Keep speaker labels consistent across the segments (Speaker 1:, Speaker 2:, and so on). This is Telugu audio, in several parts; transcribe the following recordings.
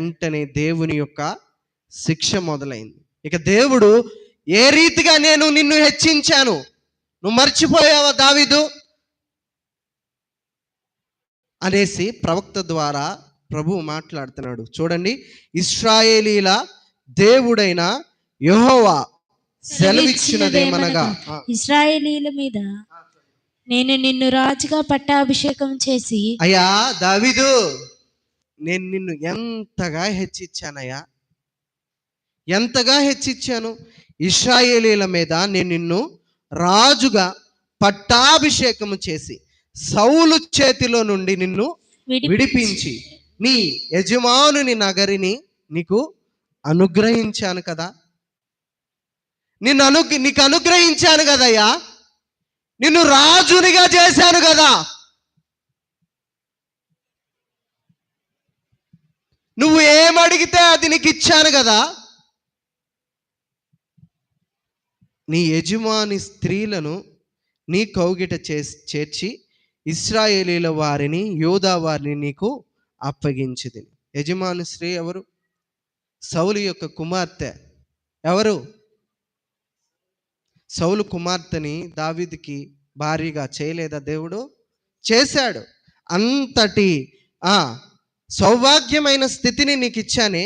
Speaker 1: వెంటనే దేవుని యొక్క శిక్ష మొదలైంది. ఇక దేవుడు ఏ రీతిగా నేను నిన్ను హెచ్చించాను, నువ్వు మర్చిపోయావా దావీదు అనేసి ప్రవక్త ద్వారా ప్రభువు మాట్లాడుతున్నాడు. చూడండి, ఇశ్రాయేలీల దేవుడైన యెహోవా సెలవిచ్చినదేమనగా,
Speaker 2: ఇశ్రాయేలీల మీద నేను నిన్ను రాజుగా పట్టాభిషేకం చేసి.
Speaker 1: అయ్యా దావీదు, నేను నిన్ను ఎంతగా హెచ్చించానయ్యా, ఎంతగా హెచ్చించాను. ఇశ్రాయేలీల మీద నేను నిన్ను రాజుగా పట్టాభిషేకము చేసి సౌలు చేతిలో నుండి నిన్ను విడిపించి నీ యజమానుని నగరిని నీకు అనుగ్రహించాను కదా, నీకు అనుగ్రహించాను కదయ్యా, నిన్ను రాజునిగా చేశాను కదా, నువ్వు ఏమడిగితే అది నీకు ఇచ్చాను కదా, నీ యజమాని స్త్రీలను నీ కౌగిట చేర్చి ఇశ్రాయేలీల వారిని యోధా వారిని నీకు అప్పగించింది. యజమాని స్త్రీ ఎవరు? సౌలు యొక్క కుమార్తె. ఎవరు? సౌలు కుమార్తెని దావీదుకి భార్యగా చేయలేదా దేవుడు? చేశాడు. అంతటి సౌభాగ్యమైన స్థితిని నీకు ఇచ్చానే,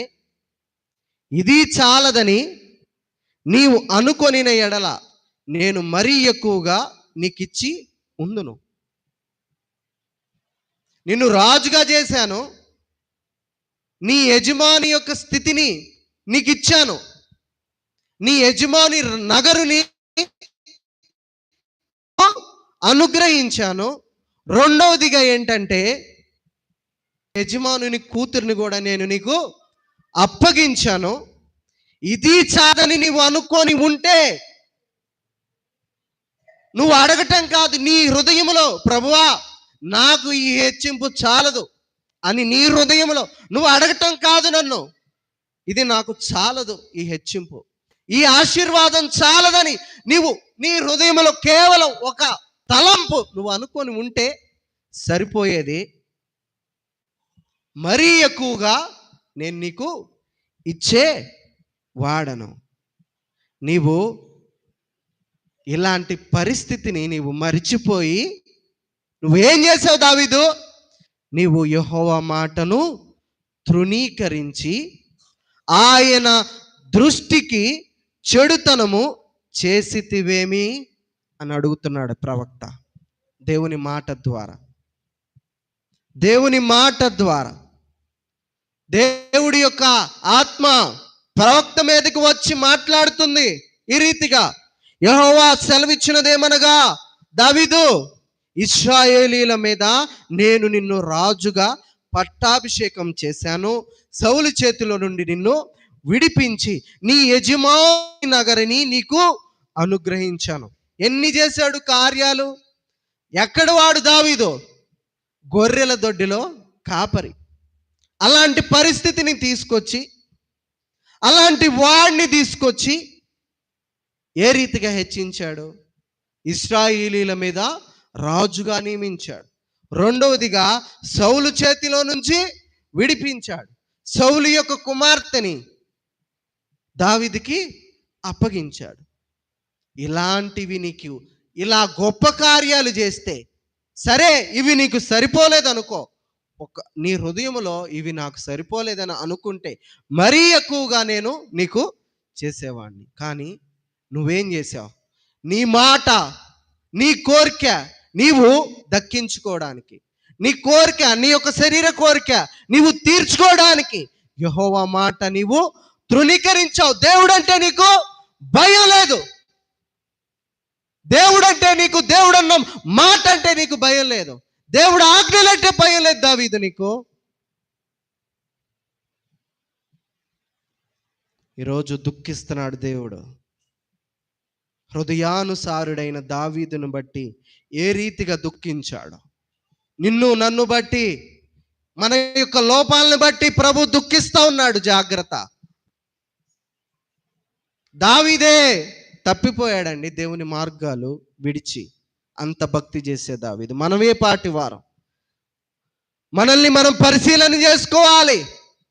Speaker 1: ఇది చాలదని నీవు అనుకొనిన ఎడల నేను మరీ ఎక్కువగా నీకిచ్చి ఉందును. నిన్ను రాజుగా చేశాను, నీ యజమాని యొక్క స్థితిని నీకు ఇచ్చాను, నీ యజమాని నగరుని అనుగ్రహించాను. రెండవదిగా ఏంటంటే, యజమానుని కూతుర్ని కూడా నేను నీకు అప్పగించాను. ఇది చాలని నీవు అనుకొని ఉంటే, నువ్వు అడగటం కాదు, నీ హృదయంలో ప్రభువా నాకు ఈ హెచ్చింపు చాలదు అని నీ హృదయంలో నువ్వు అడగటం కాదు నన్ను, ఇది నాకు చాలదు ఈ హెచ్చింపు, ఈ ఆశీర్వాదం చాలదని నీవు నీ హృదయంలో కేవలం ఒక తలంపు నువ్వు అనుకొని ఉంటే సరిపోయేది. మరీ ఎక్కువగా నేను నీకు ఇచ్చే వాడను. నీవు ఇలాంటి పరిస్థితిని నీవు మరిచిపోయి నువ్వేం చేసావు దావీదు? నీవు యెహోవా మాటను తృణీకరించి ఆయన దృష్టికి చెడుతనము చేసితివేమి అని అడుగుతున్నాడు ప్రవక్త. దేవుని మాట ద్వారా, దేవుని మాట ద్వారా దేవుడి యొక్క ఆత్మ ప్రవక్త మీదకి వచ్చి మాట్లాడుతుంది ఈ రీతిగా. యెహోవా సెలవిచ్చినదేమనగా, దావీదు, ఇశ్రాయేలీల మీద నేను నిన్ను రాజుగా పట్టాభిషేకం చేశాను, సౌలు చేతిలో నుండి నిన్ను విడిపించి నీ యజమాని నగరిని నీకు అనుగ్రహించాను. ఎన్ని చేశాడు కార్యాలు? ఎక్కడ వాడు దావీదు? గొర్రెల దొడ్డిలో కాపరి. అలాంటి పరిస్థితిని తీసుకొచ్చి, అలాంటి వాడిని తీసుకొచ్చి ఏ రీతిగా హెచ్చించాడు? ఇశ్రాయేలీల మీద రాజుగా నియమించాడు. రెండవదిగా సౌలు చేతిలో నుంచి విడిపించాడు. సౌలు యొక్క కుమార్తెని దావీదుకి అప్పగించాడు. ఇలాంటివి నీకు, ఇలా గొప్ప కార్యాలు చేస్తే సరే, ఇవి నీకు సరిపోలేదనుకో, నీ హృదయంలో ఇవి నాకు సరిపోలేదని అనుకుంటే మరీ ఎక్కువగా నేను నీకు చేసేవాడిని. కానీ నువ్వేం చేసావు? నీ మాట, నీ కోరిక నీవు దక్కించుకోవడానికి, నీ కోరిక, నీ యొక్క శరీర కోరిక నీవు తీర్చుకోవడానికి యెహోవా మాట నీవు తృణీకరించావు. దేవుడంటే నీకు భయం లేదు. దేవుడంటే నీకు, దేవుడన్న మాట అంటే నీకు భయం లేదు. దేవుడు ఆజ్ఞలంటే భయం లేదు దావీదు నీకు. ఈరోజు దుఃఖిస్తున్నాడు దేవుడు. హృదయానుసారుడైన దావీదును బట్టి ఏ రీతిగా దుఃఖించాడు. నిన్ను నన్ను బట్టి, మన యొక్క లోపాలను బట్టి ప్రభు దుఃఖిస్తూ ఉన్నాడు. జాగ్రత్త. దావీదే తప్పిపోయాడండి దేవుని మార్గాలు విడిచి. అంత భక్తి చేసే దావీదు. మనమే పాటి వారం. మనల్ని మనం పరిశీలన చేసుకోవాలి.